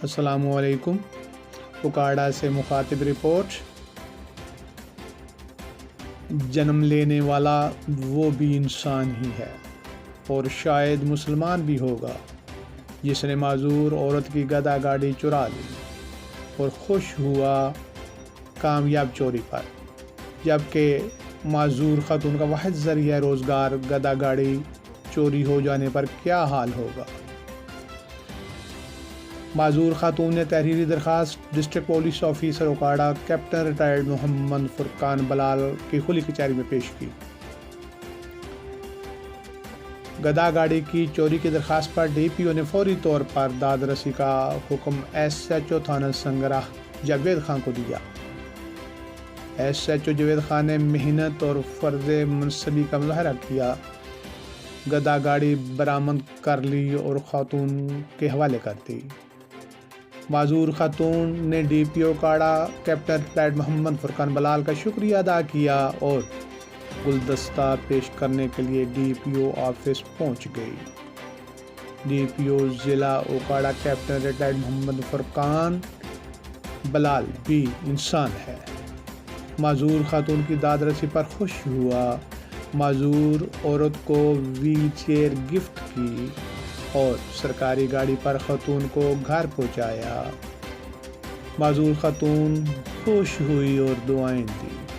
السلام علیکم۔ اکاڑا سے مخاطب رپورٹ۔ جنم لینے والا وہ بھی انسان ہی ہے اور شاید مسلمان بھی ہوگا جس نے معذور عورت کی گدا گاڑی چرا لی اور خوش ہوا کامیاب چوری پر، جبکہ معذور خاتون کا واحد ذریعہ روزگار گدا گاڑی چوری ہو جانے پر کیا حال ہوگا۔ معذور خاتون نے تحریری درخواست district police officer Okara captain retired Muhammad Furqan Bilal کی کھلی کچہری میں پیش کی۔ گدا گاڑی کی چوری کی درخواست پر ڈی پی او نے فوری طور پر داد رسی کا حکم ایس ایچ او تھانہ سنگراہ جاوید خان کو دیا۔ S H O Javed Khan نے محنت اور فرض منصبی کا مظاہرہ کیا، گدا گاڑی برآمد کر لی اور خاتون کے حوالے کر دی۔ معذور خاتون نے ڈی پی او اکاڑا کیپٹن ریٹائرڈ محمد فرقان بلال کا شکریہ ادا کیا اور گلدستہ پیش کرنے کے لیے ڈی پی او آفس پہنچ گئی۔ ڈی پی او ضلع اکاڑا کیپٹن ریٹائرڈ محمد فرقان بلال بھی انسان ہے۔ معذور خاتون کی داد رسی پر خوش ہوا، معذور عورت کو ویل چیئر گفٹ کی اور سرکاری گاڑی پر خاتون کو گھر پہنچایا۔ معذور خاتون خوش ہوئی اور دعائیں دی۔